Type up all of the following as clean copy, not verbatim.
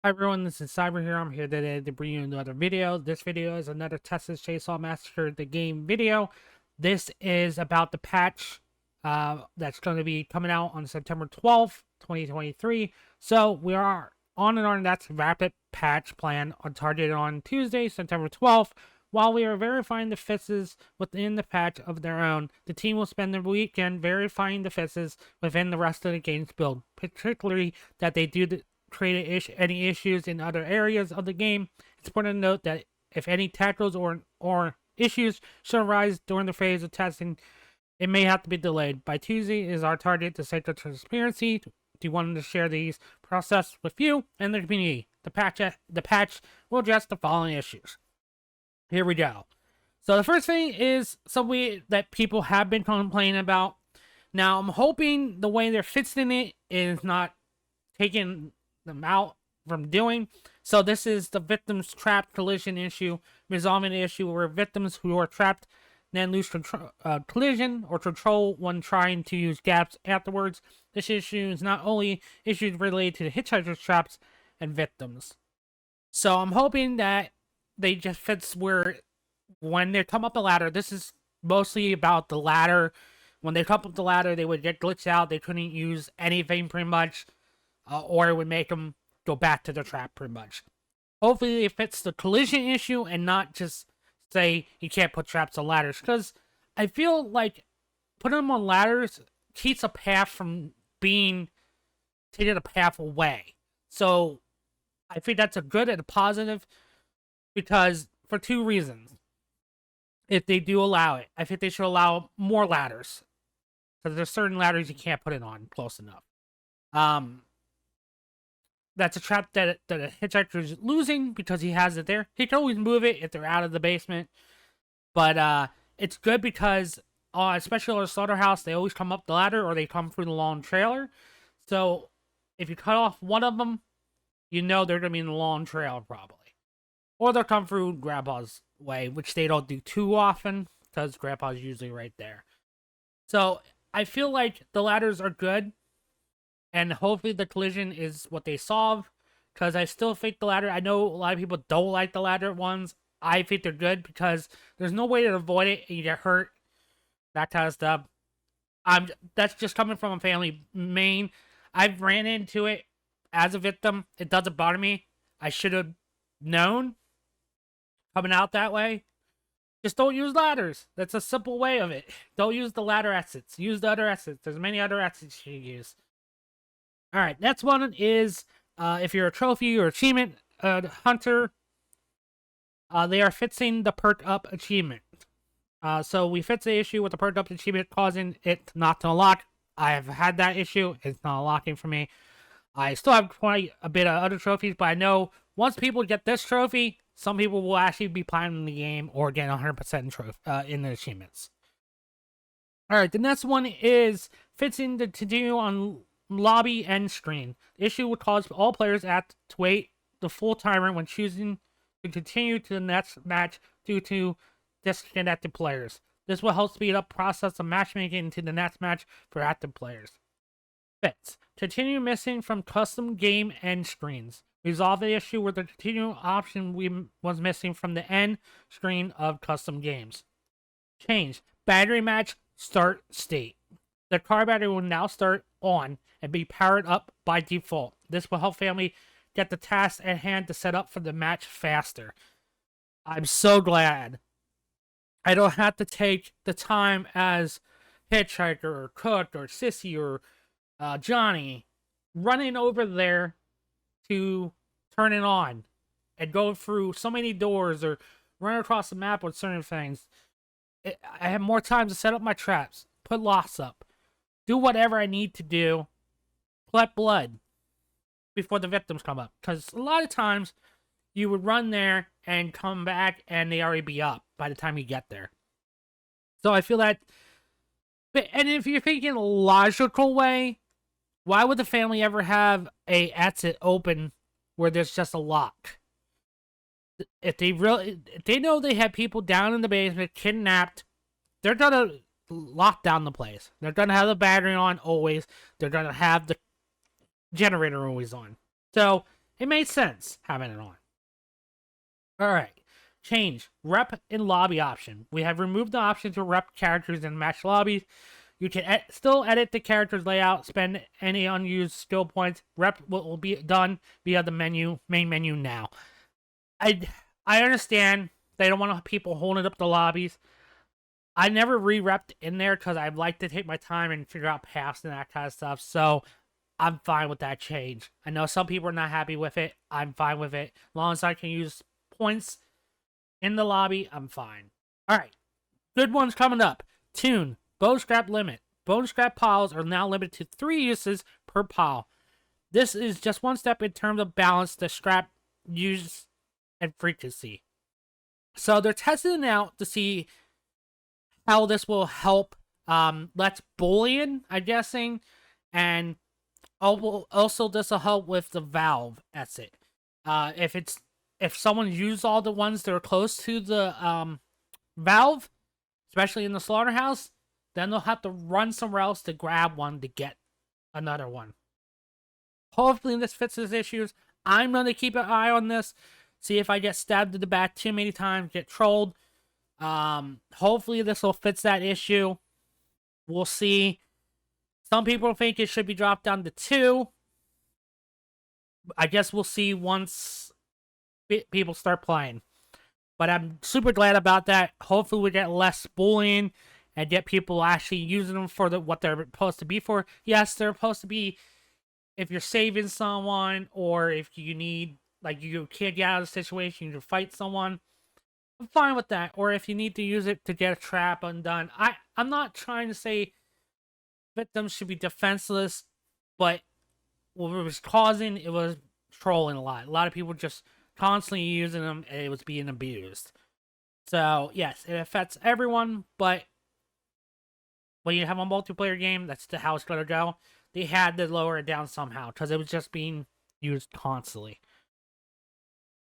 Hi everyone, this is Cyber here. I'm here today to bring you another video. This video is another Texas Chainsaw Massacre the game video. This is about the patch that's going to be coming out on September 12th, 2023. So we are on and on that's rapid patch plan on target on Tuesday, September 12th. While we are verifying the fixes within the patch of their own, the team will spend the weekend verifying the fixes within the rest of the game's build, particularly that they do create any issues in other areas of the game. It's important to note that if any tackles or issues should arise during the phase of testing, it may have to be delayed. By Tuesday is our target to set the transparency. We wanted to share these process with you and the community. The patch will address the following issues. Here we go. So the first thing is something that people have been complaining about. Now I'm hoping the way they're fixing it is not taking them out from doing. So this is the victim's trapped collision issue, resolving the issue where victims who are trapped then lose collision or control when trying to use gaps afterwards. This issue is not only issues related to the hitchhiker's traps and victims. So I'm hoping that they just fix where when they come up the ladder, this is mostly about the ladder. When they come up the ladder, they would get glitched out. They couldn't use anything pretty much. Or it would make them go back to the trap pretty much. Hopefully it fits the collision issue and not just say you can't put traps on ladders. Because I feel like putting them on ladders keeps a path from being taking a path away. So I think that's a good and a positive because for two reasons. If they do allow it, I think they should allow more ladders. Because there's certain ladders you can't put it on close enough. That's a trap that a hitchhiker is losing because he has it there. He can always move it if they're out of the basement. But it's good because, especially on a slaughterhouse, they always come up the ladder or they come through the long trailer. So if you cut off one of them, you know they're going to be in the long trailer probably. Or they'll come through Grandpa's way, which they don't do too often because Grandpa's usually right there. So I feel like the ladders are good. And hopefully the collision is what they solve. Because I still think the ladder, I know a lot of people don't like the ladder ones. I think they're good because there's no way to avoid it and you get hurt. That kind of stuff. That's just coming from a family main. I've ran into it as a victim. It doesn't bother me. I should have known coming out that way. Just don't use ladders. That's a simple way of it. Don't use the ladder exits. Use the other exits. There's many other exits you can use. Alright, next one is if you're a trophy or achievement hunter, they are fixing the perk up achievement. So we fixed the issue with the perk up achievement causing it not to unlock. I have had that issue. It's not unlocking for me. I still have quite a bit of other trophies, but I know once people get this trophy, some people will actually be playing the game or get 100% in the achievements. Alright, the next one is fixing the to-do on lobby end screen. The issue would cause all players to wait the full timer when choosing to continue to the next match due to disconnected players. This will help speed up process of matchmaking into the next match for active players. Fix. Continue missing from custom game end screens. Resolve the issue where the continue option was missing from the end screen of custom games. Change. Battery match start state. The car battery will now start on and be powered up by default. This will help family get the task at hand to set up for the match faster. I'm so glad I don't have to take the time as Hitchhiker or Cook or Sissy or Johnny running over there to turn it on and go through so many doors or run across the map with certain things. I have more time to set up my traps, put locks up, do whatever I need to do, collect blood before the victims come up. Because a lot of times, you would run there and come back and they already be up by the time you get there. So I feel that... And if you're thinking a logical way, why would the family ever have a exit open where there's just a lock? If they know they have people down in the basement, kidnapped, they're gonna lock down the place. They're gonna have the battery on always. They're gonna have the generator always on. So It made sense having it on. Alright. Change. Rep in lobby option. We have removed the option to rep characters in match lobbies. You can still edit the character's layout, spend any unused skill points. Rep will be done via the main menu now. I understand they don't want people holding up the lobbies. I never re-repped in there because I like to take my time and figure out paths and that kind of stuff. So I'm fine with that change. I know some people are not happy with it. I'm fine with it. As long as I can use points in the lobby, I'm fine. Alright. Good ones coming up. Tune. Bone scrap limit. Bone scrap piles are now limited to 3 uses per pile. This is just one step in terms of balance the scrap use and frequency. So they're testing it out to see how this will help less bullying, I'm guessing, and also this will help with the valve exit. If someone used all the ones that are close to the valve, especially in the slaughterhouse, then they'll have to run somewhere else to grab one to get another one. Hopefully this fixes issues. I'm going to keep an eye on this, see if I get stabbed in the back too many times, get trolled. Hopefully this will fix that issue. We'll see. Some people think it should be dropped down to 2. I guess we'll see once people start playing. But I'm super glad about that. Hopefully we get less bullying and get people actually using them for what they're supposed to be for. Yes, they're supposed to be if you're saving someone, or if you need, like, you can't get out of the situation, you need to fight someone. I'm fine with that. Or if you need to use it to get a trap undone. I'm not trying to say victims should be defenseless, but what it was causing, it was trolling a lot. A lot of people just constantly using them, and it was being abused. So, yes, it affects everyone, but when you have a multiplayer game, that's how it's going to go. They had to lower it down somehow, because it was just being used constantly.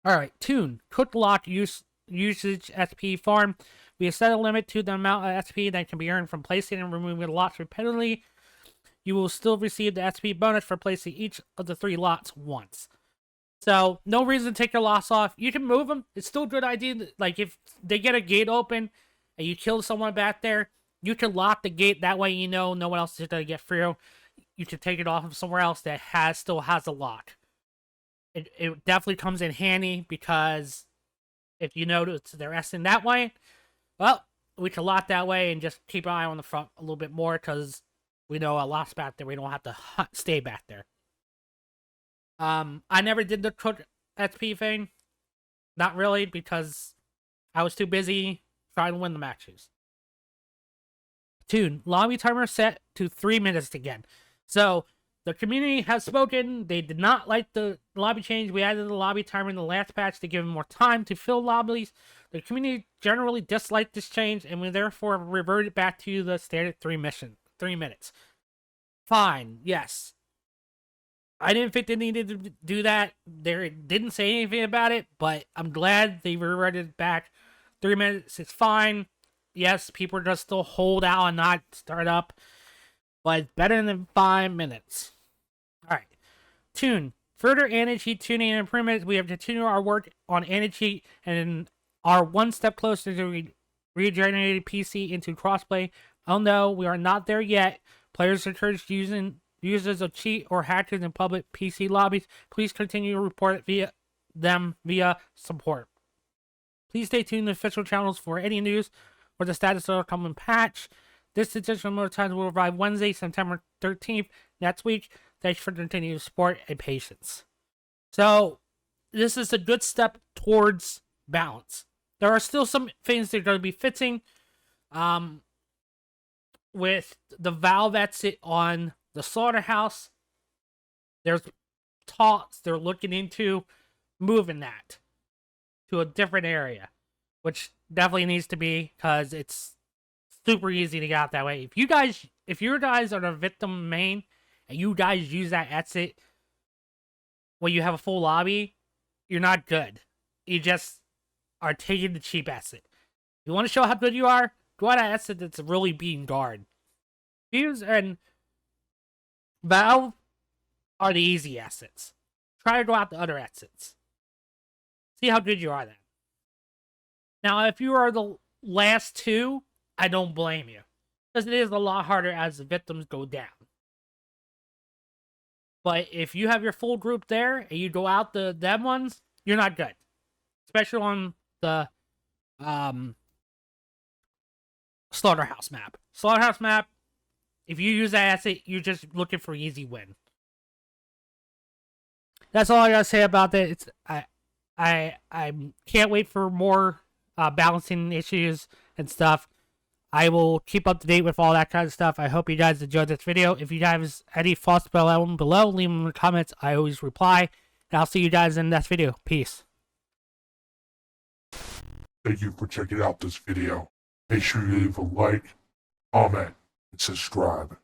Alright, Tune. Quick lock usage SP farm. We have set a limit to the amount of SP that can be earned from placing and removing the lots repeatedly. You will still receive the SP bonus for placing each of the 3 lots once. So, no reason to take your lots off. You can move them. It's still a good idea. Like, if they get a gate open and you kill someone back there, you can lock the gate. That way you know no one else is going to get through. You can take it off of somewhere else that still has a lock. It definitely comes in handy, because if you notice they're S-ing that way, well, we can lock that way and just keep an eye on the front a little bit more, because we know a lot's back there. We don't have to stay back there. I never did the quick SP thing. Not really, because I was too busy trying to win the matches. Tune. Lobby timer set to 3 minutes again. So, the community has spoken. They did not like the lobby change. We added the lobby timer in the last patch to give them more time to fill lobbies. The community generally disliked this change, and we therefore reverted back to the standard 3 minutes. Fine, yes. I didn't think they needed to do that. They didn't say anything about it, but I'm glad they reverted back. 3 minutes is fine. Yes, people just still hold out and not start up, but it's better than 5 minutes. Alright. Tune. Further anti-cheat tuning and improvements. We have continued our work on anti-cheat and are one step closer to regenerating PC into crossplay. Oh no, we are not there yet. Players encouraged users of cheat or hackers in public PC lobbies. Please continue to report it via support. Please stay tuned to official channels for any news or the status of our coming patch. This additional more times will arrive Wednesday, September 13th, next week. Thanks for continued support and patience. So, this is a good step towards balance. There are still some things they're going to be fixing. With the valve exit on the slaughterhouse, there's talks they're looking into moving that to a different area, which definitely needs to be, because it's super easy to get out that way. If your guys are the victim main and you guys use that exit when you have a full lobby, you're not good. You just are taking the cheap exit. If you want to show how good you are, go on that exit that's really being guarded. Fuse and Valve are the easy exits. try to go out the other exits. See how good you are then. Now, if you are the last two, I don't blame you. Because it is a lot harder as the victims go down. But if you have your full group there and you go out the them ones, you're not good. Especially on the Slaughterhouse map. Slaughterhouse map, if you use that asset, you're just looking for easy win. That's all I gotta say about that. It's I can't wait for more balancing issues and stuff. I will keep up to date with all that kind of stuff. I hope you guys enjoyed this video. If you guys have any thoughts below, leave them in the comments. I always reply. And I'll see you guys in the next video. Peace. Thank you for checking out this video. Make sure you leave a like, comment, and subscribe.